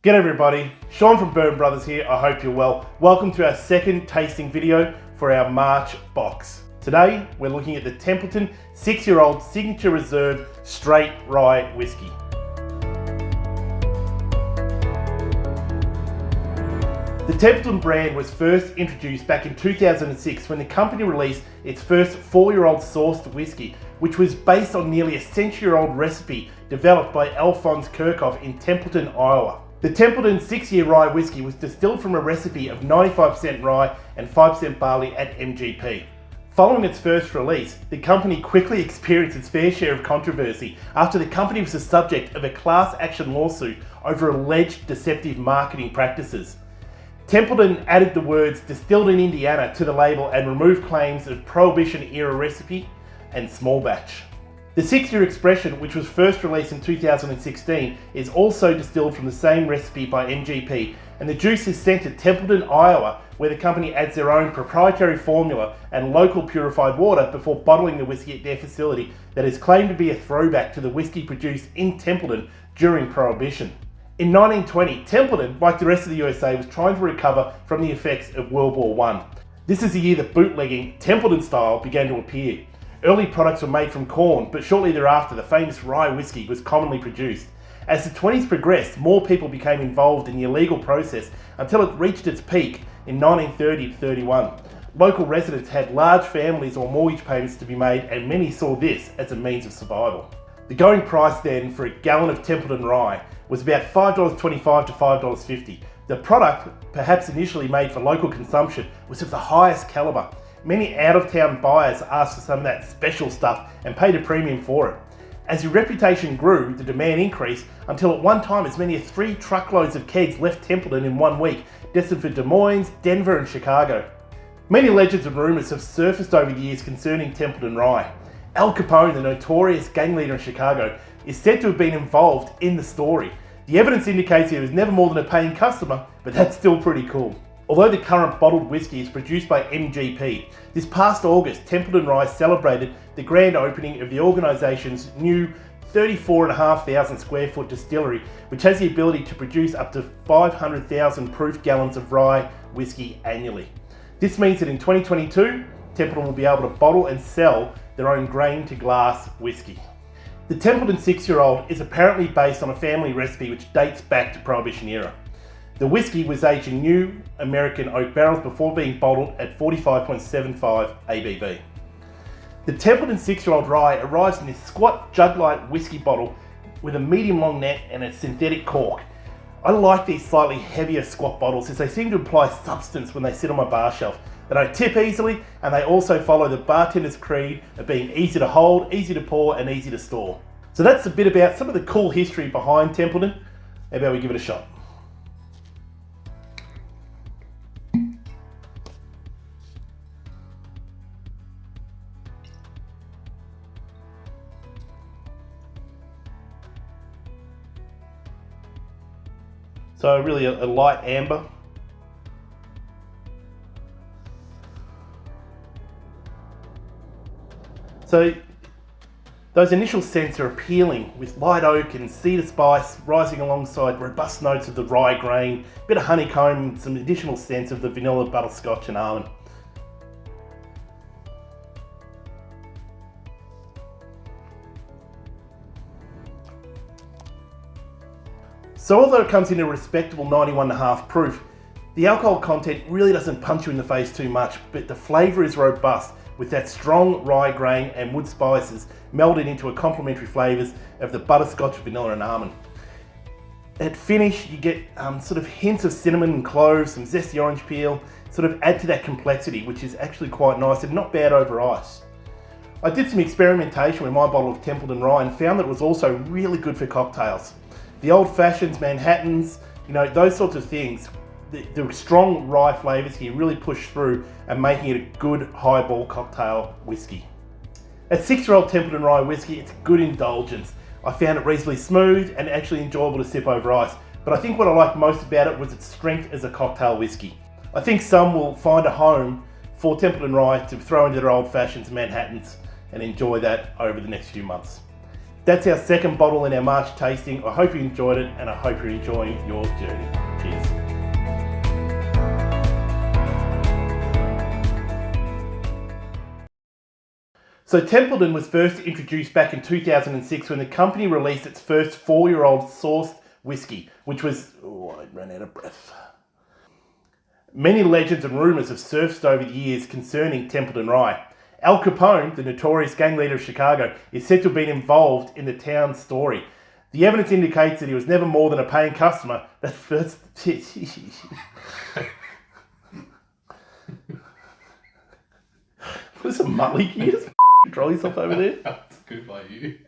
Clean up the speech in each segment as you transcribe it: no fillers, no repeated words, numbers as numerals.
G'day everybody, Sean from Bourbon Brothers here. I hope you're well. Welcome to our second tasting video for our March box. Today we're looking at the Templeton 6-year-old Signature Reserve Straight Rye Whiskey. The Templeton brand was first introduced back in 2006 when the company released its first 4-year-old sourced whiskey, which was based on nearly a century-old recipe developed by Alphonse Kirchhoff in Templeton, Iowa. The Templeton 6-year rye whiskey was distilled from a recipe of 95% rye and 5% barley at MGP. Following its first release, the company quickly experienced its fair share of controversy after the company was the subject of a class action lawsuit over alleged deceptive marketing practices. Templeton added the words "distilled in Indiana" to the label and removed claims of Prohibition era recipe and small batch. The 6-year expression, which was first released in 2016, is also distilled from the same recipe by MGP, and the juice is sent to Templeton, Iowa, where the company adds their own proprietary formula and local purified water before bottling the whiskey at their facility that is claimed to be a throwback to the whiskey produced in Templeton during Prohibition. In 1920, Templeton, like the rest of the USA, was trying to recover from the effects of World War I. This is the year that bootlegging, Templeton style, began to appear. Early products were made from corn, but shortly thereafter the famous rye whiskey was commonly produced. As the 20s progressed, more people became involved in the illegal process until it reached its peak in 1930 to 31. Local residents had large families or mortgage payments to be made, and many saw this as a means of survival. The going price then for a gallon of Templeton rye was about $5.25 to $5.50. The product, perhaps initially made for local consumption, was of the highest caliber. Many out-of-town buyers asked for some of that special stuff and paid a premium for it. As the reputation grew, the demand increased until at one time as many as 3 truckloads of kegs left Templeton in 1 week, destined for Des Moines, Denver and Chicago. Many legends and rumours have surfaced over the years concerning Templeton rye. Al Capone, the notorious gang leader in Chicago, is said to have been involved in the story. The evidence indicates he was never more than a paying customer, but that's still pretty cool. Although the current bottled whiskey is produced by MGP, this past August, Templeton Rye celebrated the grand opening of the organisation's new 34,500 square foot distillery, which has the ability to produce up to 500,000 proof gallons of rye whiskey annually. This means that in 2022, Templeton will be able to bottle and sell their own grain to glass whiskey. The Templeton 6-year-old is apparently based on a family recipe which dates back to Prohibition era. The whiskey was aged in new American oak barrels before being bottled at 45.75 ABV. The Templeton 6-year-old rye arrives in this squat jug-like whiskey bottle with a medium-long neck and a synthetic cork. I like these slightly heavier squat bottles as they seem to imply substance when they sit on my bar shelf. They don't tip easily, and they also follow the bartender's creed of being easy to hold, easy to pour and easy to store. So that's a bit about some of the cool history behind Templeton. How about we give it a shot? So really a light amber. So those initial scents are appealing with light oak and cedar spice rising alongside robust notes of the rye grain, a bit of honeycomb, some additional scents of the vanilla, butterscotch and almond. So although it comes in a respectable 91.5 proof, the alcohol content really doesn't punch you in the face too much, but the flavour is robust with that strong rye grain and wood spices melded into a complementary flavours of the butterscotch, vanilla and almond. At finish you get sort of hints of cinnamon and cloves, some zesty orange peel, sort of add to that complexity, which is actually quite nice and not bad over ice. I did some experimentation with my bottle of Templeton rye and found that it was also really good for cocktails. The old fashions, Manhattans, those sorts of things, the strong rye flavours here really push through and making it a good highball cocktail whiskey. At 6-year-old Templeton rye whiskey, it's a good indulgence. I found it reasonably smooth and actually enjoyable to sip over ice, but I think what I liked most about it was its strength as a cocktail whiskey. I think some will find a home for Templeton rye to throw into their old fashions, Manhattans, and enjoy that over the next few months. That's our second bottle in our March tasting. I hope you enjoyed it, and I hope you're enjoying your journey. Cheers. So Templeton was first introduced back in 2006 when the company released its first 4-year-old sourced whiskey, which was... Oh, I ran out of breath. Many legends and rumours have surfaced over the years concerning Templeton Rye. Al Capone, the notorious gang leader of Chicago, is said to have been involved in the town's story. The evidence indicates that he was never more than a paying customer. That's was a Mully? Can you just control yourself over there? That's good by you.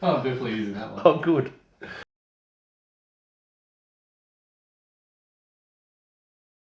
I'm definitely using that one. Oh, good.